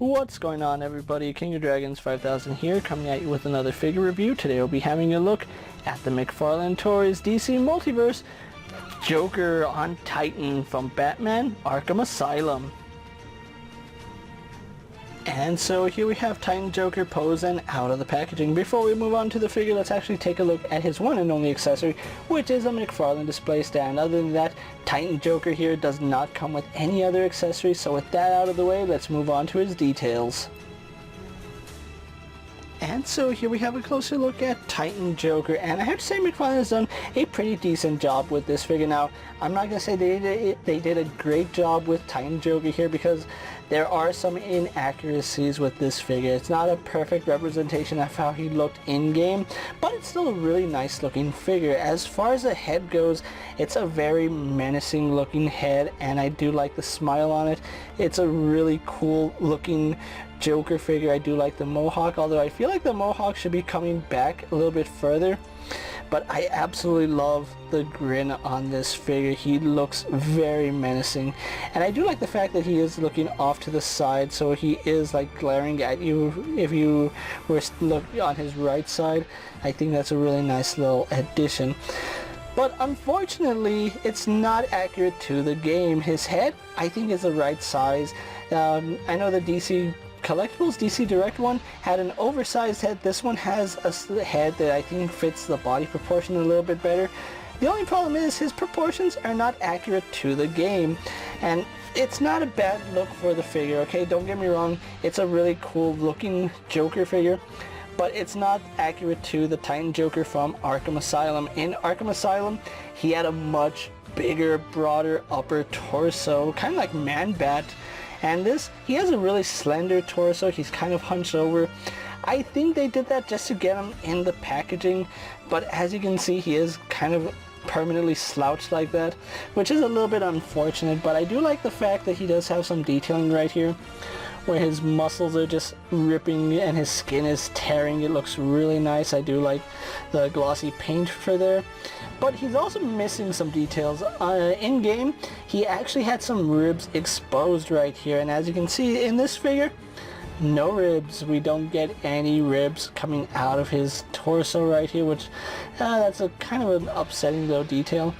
What's going on, everybody? KingofDragons 5000 here, coming at you with another figure review. Today we'll be having a look at the McFarlane Toys DC Multiverse Joker on Titan from Batman Arkham Asylum. And so here we have Titan Joker posed and out of the packaging. Before we move on to the figure, let's actually take a look at his one and only accessory, which is a McFarlane display stand. Other than that, Titan Joker here does not come with any other accessories, so with that out of the way, let's move on to his details. And so here we have a closer look at Titan Joker, and I have to say McFarlane has done a pretty decent job with this figure. Now, I'm not going to say they did a great job with Titan Joker here, because there are some inaccuracies with this figure. It's not a perfect representation of how he looked in-game, but it's still a really nice looking figure. As far as the head goes, it's a very menacing looking head, and I do like the smile on it. It's a really cool looking Joker figure. I do like the mohawk, although I feel like the mohawk should be coming back a little bit further. But I absolutely love the grin on this figure. He looks very menacing, and I do like the fact that he is looking off to the side, so he is like glaring at you if you were looking on his right side. I think that's a really nice little addition. But unfortunately, it's not accurate to the game. His head, I think, is the right size. I know the DC Collectibles DC Direct one had an oversized head. This one has a head that I think fits the body proportion a little bit better. The only problem is his proportions are not accurate to the game, and it's not a bad look for the figure, okay? Don't get me wrong, it's a really cool looking Joker figure, but it's not accurate to the Titan Joker from Arkham Asylum. In Arkham Asylum, he had a much bigger, broader upper torso, kind of like Man-Bat. And this, he has a really slender torso. He's kind of hunched over. I think they did that just to get him in the packaging, but as you can see, he is kind of permanently slouched like that, which is a little bit unfortunate. But I do like the fact that he does have some detailing right here, where his muscles are just ripping and his skin is tearing. It looks really nice. I do like the glossy paint for there. But he's also missing some details. In-game, he actually had some ribs exposed right here, and as you can see in this figure, no ribs. We don't get any ribs coming out of his torso right here, which that's a kind of an upsetting little detail.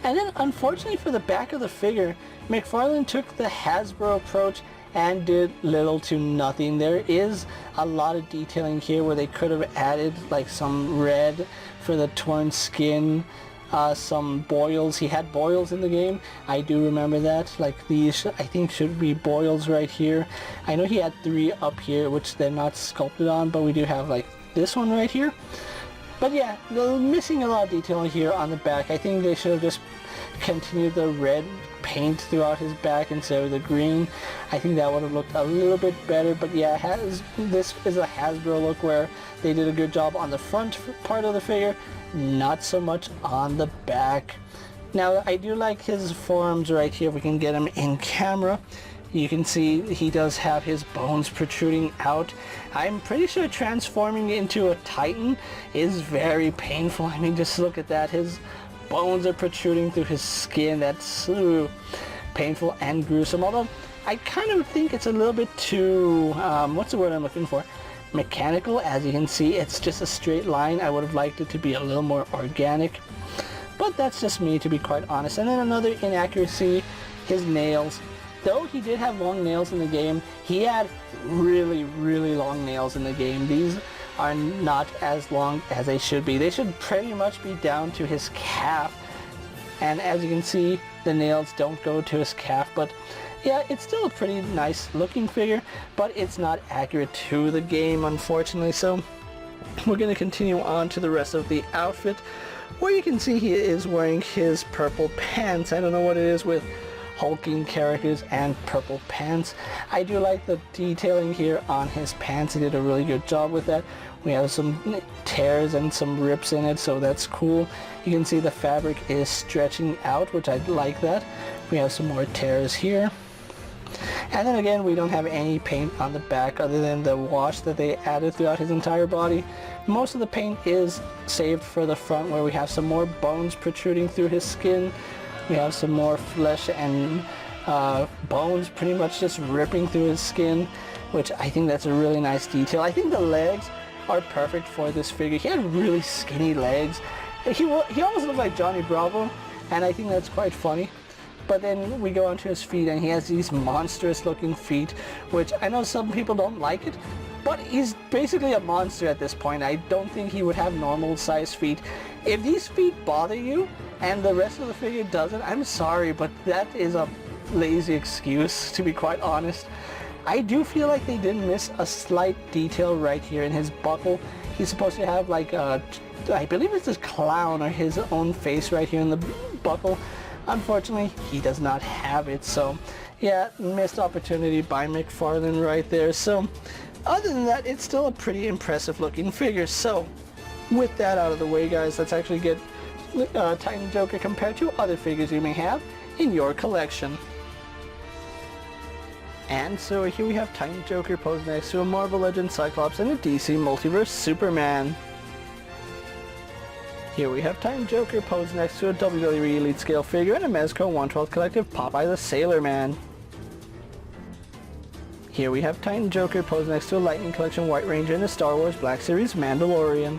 And then unfortunately for the back of the figure, McFarlane took the Hasbro approach and did little to nothing. There is a lot of detailing here where they could have added like some red for the torn skin, some boils. He had boils in the game. I do remember that. Like these, I think, should be boils right here. I know he had 3 up here, which they're not sculpted on, but we do have like this one right here. But yeah, they're missing a lot of detail here on the back. I think they should have just continued the red paint throughout his back instead of the green. I think that would have looked a little bit better. But yeah, this is a Hasbro look where they did a good job on the front part of the figure, not so much on the back. Now, I do like his forearms right here. If we can get him in camera, you can see he does have his bones protruding out. I'm pretty sure transforming into a Titan is very painful. I mean, just look at that. His bones are protruding through his skin. That's so painful and gruesome. Although, I kind of think it's a little bit too, what's the word I'm looking for? Mechanical. As you can see, it's just a straight line. I would have liked it to be a little more organic. But that's just me, to be quite honest. And then another inaccuracy, his nails. Though he did have long nails in the game, he had really, really long nails in the game. These are not as long as they should be. They should pretty much be down to his calf. And as you can see, the nails don't go to his calf. But yeah, it's still a pretty nice looking figure, but it's not accurate to the game, unfortunately. So we're going to continue on to the rest of the outfit, where you can see he is wearing his purple pants. I don't know what it is with hulking characters and purple pants. I do like the detailing here on his pants. He did a really good job with that. We have some tears and some rips in it, so that's cool. You can see the fabric is stretching out, which I like that. We have some more tears here. And then again, we don't have any paint on the back other than the wash that they added throughout his entire body. Most of the paint is saved for the front, where we have some more bones protruding through his skin. We have some more flesh and bones pretty much just ripping through his skin, which I think that's a really nice detail. I think the legs are perfect for this figure. He had really skinny legs. He almost looked like Johnny Bravo, and I think that's quite funny. But then we go onto his feet, and he has these monstrous looking feet, which I know some people don't like it, but he's basically a monster at this point. I don't think he would have normal size feet. If these feet bother you and the rest of the figure doesn't, I'm sorry, but that is a lazy excuse, to be quite honest. I do feel like they did miss a slight detail right here in his buckle. He's supposed to have like a, I believe it's a clown or his own face right here in the buckle. Unfortunately, he does not have it, so yeah, missed opportunity by McFarlane right there. So other than that, it's still a pretty impressive looking figure. So with that out of the way, guys, let's actually get Titan Joker compared to other figures you may have in your collection. And so here we have Titan Joker posed next to a Marvel Legends Cyclops and a DC Multiverse Superman. Here we have Titan Joker posed next to a WWE Elite Scale figure and a Mezco 1/12 Collective Popeye the Sailor Man. Here we have Titan Joker posed next to a Lightning Collection White Ranger and a Star Wars Black Series Mandalorian.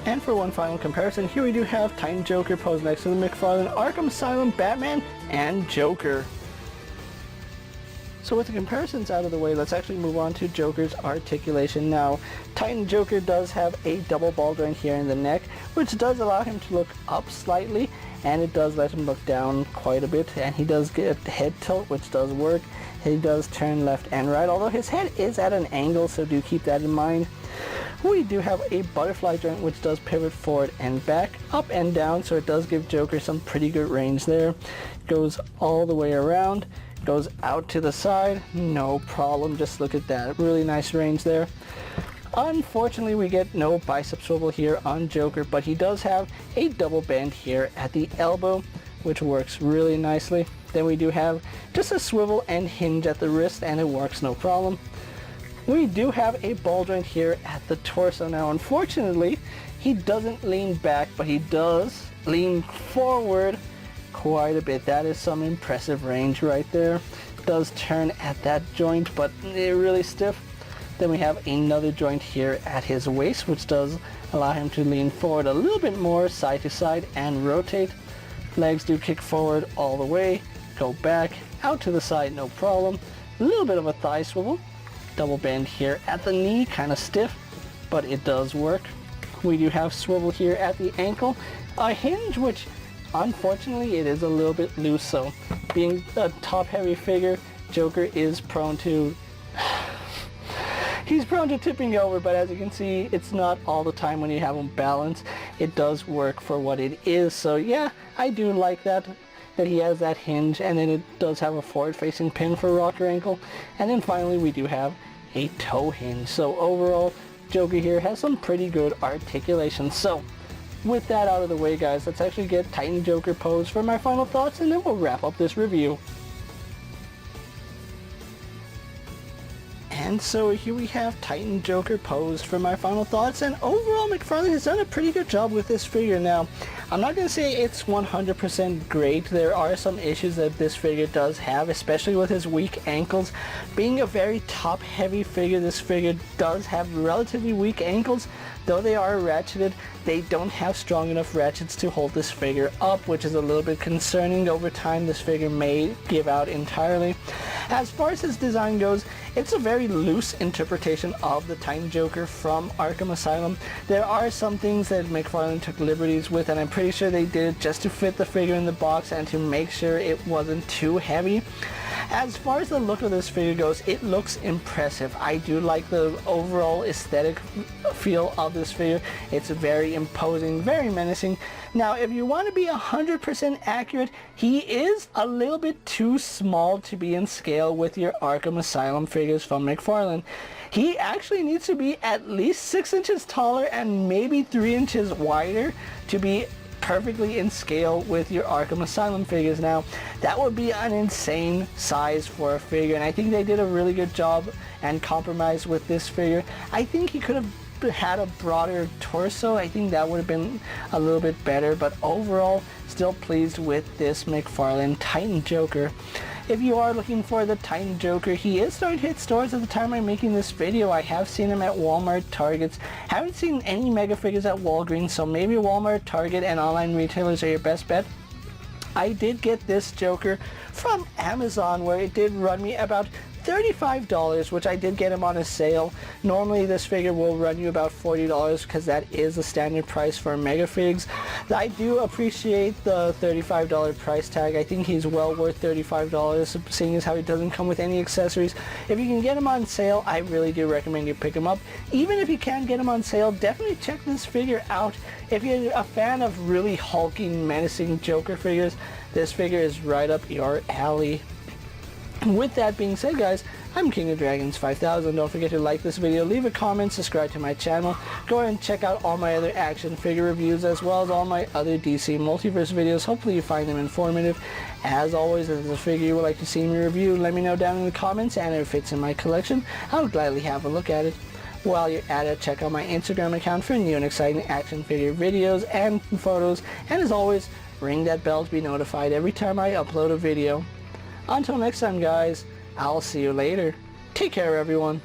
And for one final comparison, here we do have Titan Joker posed next to the McFarlane Arkham Asylum Batman and Joker. So with the comparisons out of the way, let's actually move on to Joker's articulation now. Titan Joker does have a double ball joint here in the neck, which does allow him to look up slightly, and it does let him look down quite a bit, and he does get head tilt, which does work. He does turn left and right, although his head is at an angle, so do keep that in mind. We do have a butterfly joint which does pivot forward and back, up and down, so it does give Joker some pretty good range there. Goes all the way around, goes out to the side, no problem, just look at that, really nice range there. Unfortunately, we get no bicep swivel here on Joker, but he does have a double bend here at the elbow, which works really nicely. Then we do have just a swivel and hinge at the wrist, and it works no problem. We do have a ball joint here at the torso. Now, unfortunately, he doesn't lean back, but he does lean forward quite a bit. That is some impressive range right there. Does turn at that joint, but they're really stiff. Then we have another joint here at his waist, which does allow him to lean forward a little bit more side to side and rotate. Legs do kick forward all the way, go back, out to the side, no problem. A little bit of a thigh swivel. Double bend here at the knee, kind of stiff, but it does work. We do have swivel here at the ankle. A hinge, which unfortunately it is a little bit loose, so being a top heavy figure, Joker is prone to he's prone to tipping over, but as you can see, it's not all the time when you have him balanced. It does work for what it is, so yeah, I do like that he has that hinge, and then it does have a forward facing pin for rocker ankle. And then finally we do have a toe hinge. So overall, Joker here has some pretty good articulation. So with that out of the way, guys, let's actually get Titan Joker posed for my final thoughts, and then we'll wrap up this review. And so here we have Titan Joker posed for my final thoughts, and overall McFarlane has done a pretty good job with this figure. Now, I'm not going to say it's 100% great. There are some issues that this figure does have, especially with his weak ankles. Being a very top heavy figure, this figure does have relatively weak ankles. Though they are ratcheted, they don't have strong enough ratchets to hold this figure up, which is a little bit concerning. Over time, this figure may give out entirely. As far as his design goes, it's a very loose interpretation of the Titan Joker from Arkham Asylum. There are some things that McFarlane took liberties with, and I'm pretty sure they did it just to fit the figure in the box and to make sure it wasn't too heavy. As far as the look of this figure goes, it looks impressive. I do like the overall aesthetic feel of this figure. It's very imposing, very menacing. Now, if you want to be 100% accurate, he is a little bit too small to be in scale with your Arkham Asylum figures from McFarlane. He actually needs to be at least 6 inches taller and maybe 3 inches wider to be perfectly in scale with your Arkham Asylum figures. Now, that would be an insane size for a figure, and I think they did a really good job and compromise with this figure. I think he could have had a broader torso, I think that would have been a little bit better, but overall, still pleased with this McFarlane Titan Joker. If you are looking for the Titan Joker, he is starting to hit stores at the time I'm making this video. I have seen him at Walmart, Targets. Haven't seen any mega figures at Walgreens, so maybe Walmart, Target, and online retailers are your best bet. I did get this Joker from Amazon, where it did run me about $35, which I did get him on a sale. Normally this figure will run you about $40 because that is the standard price for mega figs. I do appreciate the $35 price tag. I think he's well worth $35, seeing as how he doesn't come with any accessories. If you can get him on sale, I really do recommend you pick him up. Even if you can't get him on sale, definitely check this figure out. If you're a fan of really hulking, menacing Joker figures, this figure is right up your alley. With that being said, guys, I'm KingofDragons 5000. Don't forget to like this video, leave a comment, subscribe to my channel. Go ahead and check out all my other action figure reviews as well as all my other DC Multiverse videos. Hopefully you find them informative. As always, if there's a figure you would like to see me review, let me know down in the comments, and if it fits in my collection, I'll gladly have a look at it. While you're at it, check out my Instagram account for new and exciting action figure videos and photos. And as always, ring that bell to be notified every time I upload a video. Until next time, guys, I'll see you later. Take care, everyone.